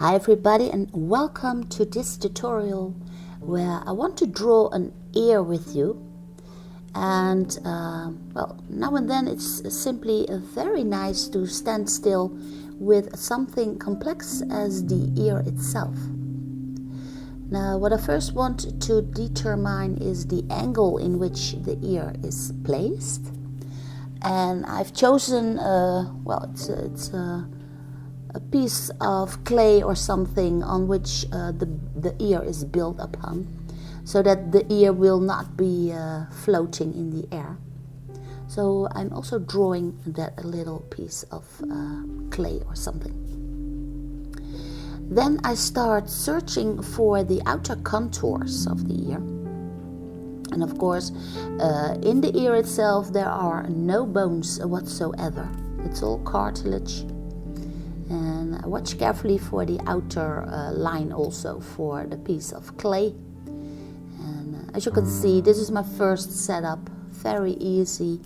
Hi everybody, and welcome to this tutorial where I want to draw an ear with you. And now and then it's simply very nice to stand still with something complex as the ear itself. Now what I first want to determine is the angle in which the ear is placed. And I've chosen, it's a piece of clay or something on which the ear is built upon, so that the ear will not be floating in the air. So I'm also drawing that little piece of clay or something. Then I start searching for the outer contours of the ear. And of course, in the ear itself there are no bones whatsoever. It's all cartilage. And I watch carefully for the outer line also for the piece of clay. And as you can see, this is my first setup, very easy.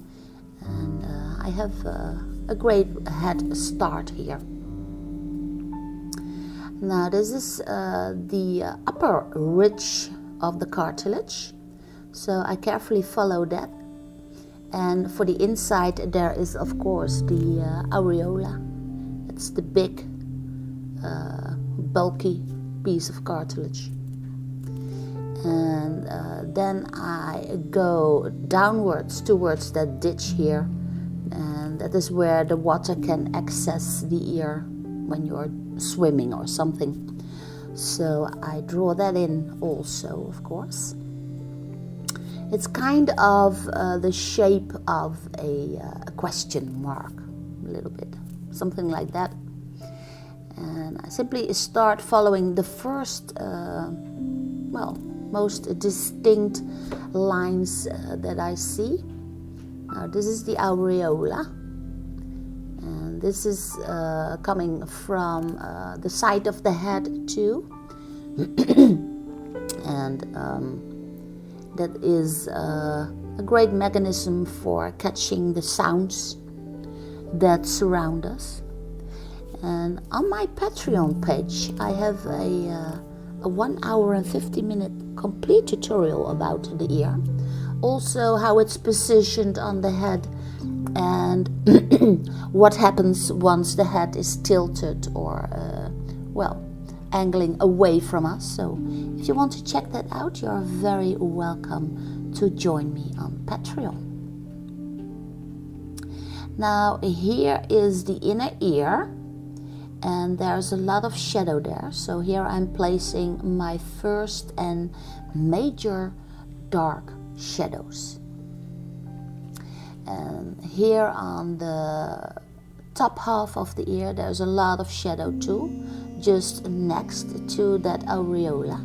And I have a great head start here. Now this is the upper ridge of the cartilage. So I carefully follow that. And for the inside there is of course the areola. It's the big, bulky piece of cartilage. And then I go downwards towards that ditch here. And that is where the water can access the ear when you're swimming or something. So I draw that in also, of course. It's kind of the shape of a question mark, a little bit. Something like that. And I simply start following the first, most distinct lines that I see. Now this is the areola. And this is coming from the side of the head too. And that is a great mechanism for catching the sounds that surround us. And on my Patreon page I have a 1 hour and 50-minute complete tutorial about the ear, also how it's positioned on the head and what happens once the head is tilted or angling away from us. So if you want to check that out, you're very welcome to join me on Patreon. Now here is the inner ear, and there's a lot of shadow there. So here I'm placing my first and major dark shadows. And here on the top half of the ear there's a lot of shadow too, just next to that areola.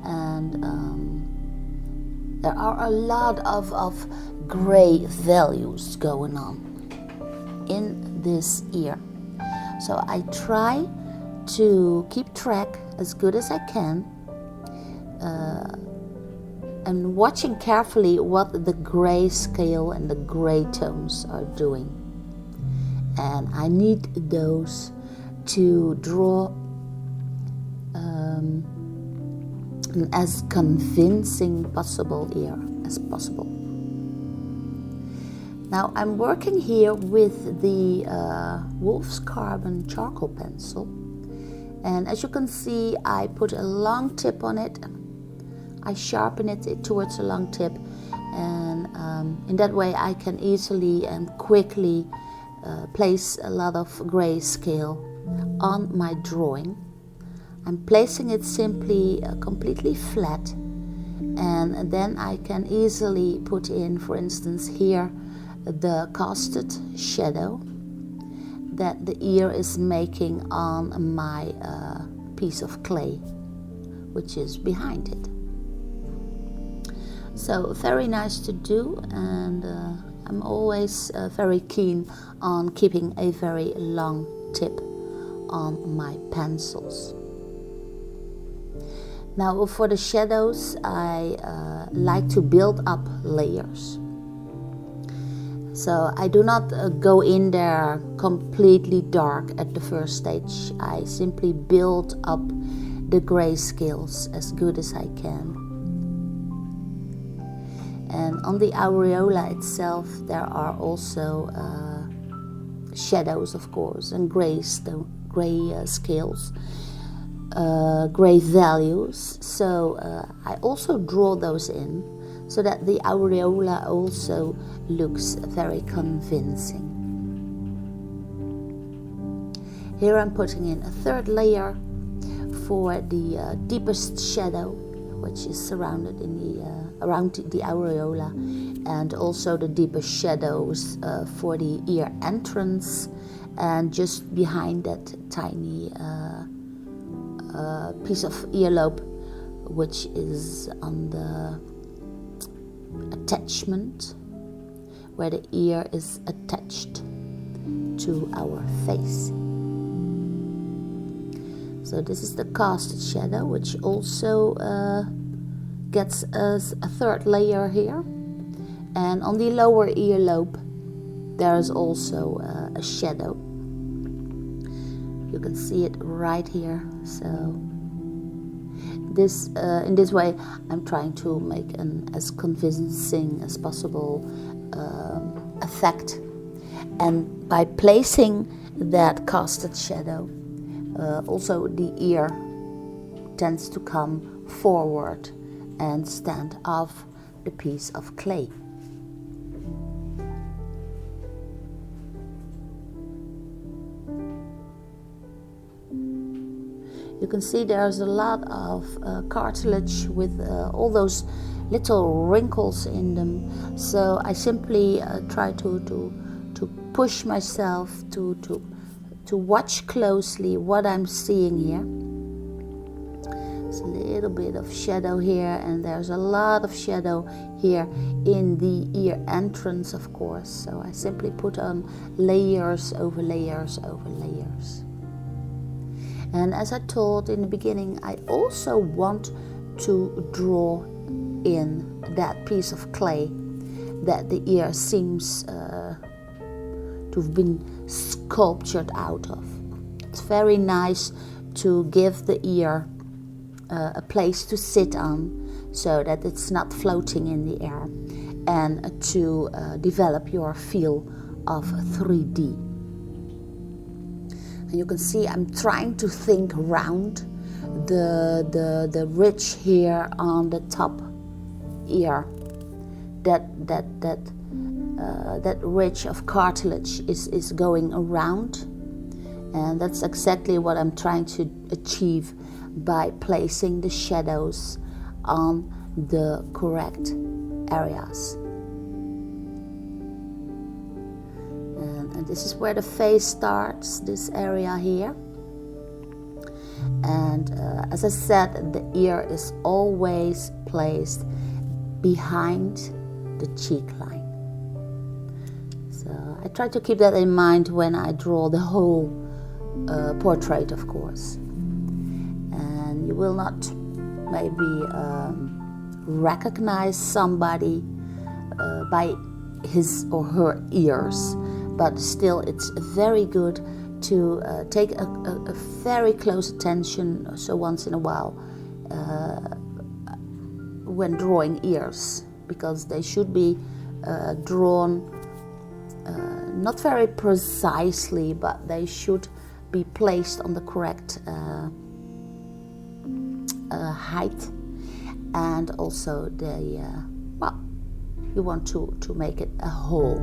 And there are a lot of gray values going on in this ear. So I try to keep track as good as I can and watching carefully what the gray scale and the gray tones are doing. And I need those to draw an as convincing possible ear as possible. Now I'm working here with the Wolf's Carbon charcoal pencil, and as you can see I put a long tip on it. I sharpen it towards a long tip, and in that way I can easily and quickly place a lot of grayscale on my drawing. I'm placing it simply completely flat, and then I can easily put in, for instance here, the casted shadow that the ear is making on my piece of clay, which is behind it. So very nice to do, and I'm always very keen on keeping a very long tip on my pencils. Now for the shadows I like to build up layers. So I do not go in there completely dark at the first stage. I simply build up the grayscales as good as I can. And on the aureola itself there are also shadows, of course, and gray scales, gray values. So I also draw those in so that the aureola also looks very convincing. Here I'm putting in a third layer for the deepest shadow, which is surrounded in around the aureola, and also the deepest shadows for the ear entrance, and just behind that tiny piece of earlobe, which is on the attachment where the ear is attached to our face. So this is the casted shadow, which also gets us a third layer here. And on the lower earlobe there is also a shadow. You can see it right here. So this in this way I'm trying to make an as convincing as possible effect, and by placing that casted shadow also the ear tends to come forward and stand off the piece of clay. You can see there's a lot of cartilage with all those little wrinkles in them. So I simply try to push myself to watch closely what I'm seeing here. There's a little bit of shadow here, and there's a lot of shadow here in the ear entrance, of course. So I simply put on layers over layers over layers. And as I told in the beginning, I also want to draw in that piece of clay that the ear seems to have been sculptured out of. It's very nice to give the ear a place to sit on so that it's not floating in the air, and to develop your feel of 3D. And you can see I'm trying to think round the ridge here on the top ear. That ridge of cartilage is going around, and that's exactly what I'm trying to achieve by placing the shadows on the correct areas. And this is where the face starts, this area here. And as I said, the ear is always placed behind the cheek line. So I try to keep that in mind when I draw the whole portrait, of course. And you will not maybe recognize somebody by his or her ears, but still it's very good to take a very close attention, so once in a while, when drawing ears, because they should be drawn not very precisely, but they should be placed on the correct height, and also you want to make it a whole.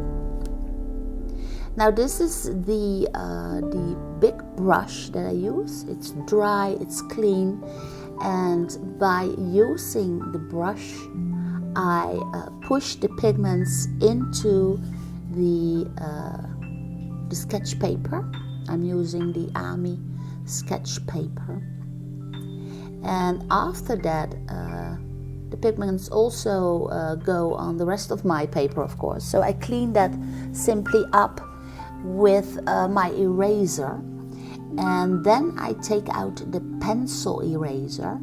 Now this is the big brush that I use. It's dry, it's clean, and by using the brush I push the pigments into the sketch paper. I'm using the AMI sketch paper, and after that the pigments also go on the rest of my paper, of course. So I clean that simply up with my eraser, and then I take out the pencil eraser.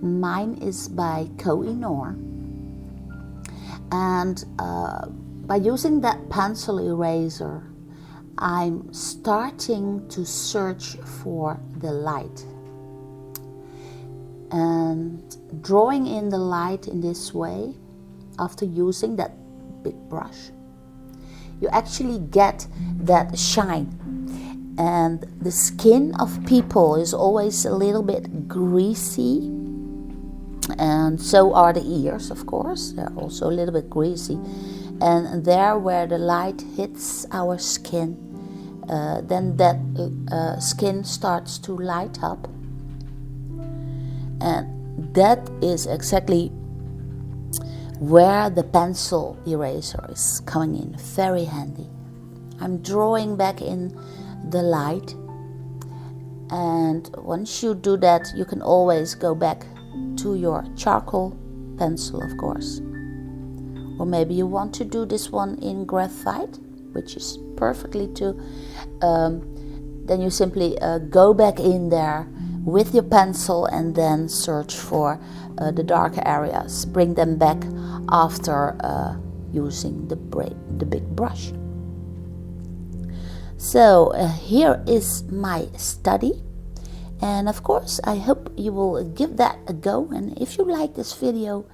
Mine is by Kohinoor, and by using that pencil eraser, I'm starting to search for the light. And drawing in the light in this way, after using that big brush, you actually get that shine. And the skin of people is always a little bit greasy, and so are the ears, of course. They're also a little bit greasy. And there where the light hits our skin, then that skin starts to light up. And that is exactly where the pencil eraser is coming in very handy. I'm drawing back in the light, and once you do that, you can always go back to your charcoal pencil, of course. Or maybe you want to do this one in graphite, which is perfectly too. Then you simply go back in there with your pencil and then search for the darker areas. Bring them back after using the big brush. So here is my study, and of course I hope you will give that a go. And if you like this video,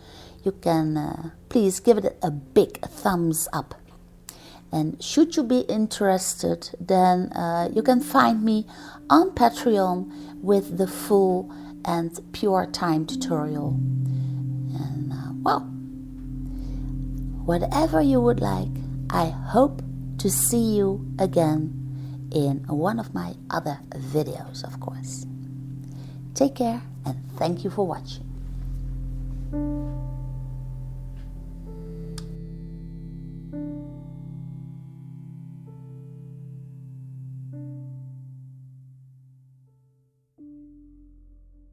you can please give it a big thumbs up. And should you be interested, then you can find me on Patreon with the full and pure time tutorial. And well, whatever you would like, I hope to see you again in one of my other videos, of course. Take care and thank you for watching.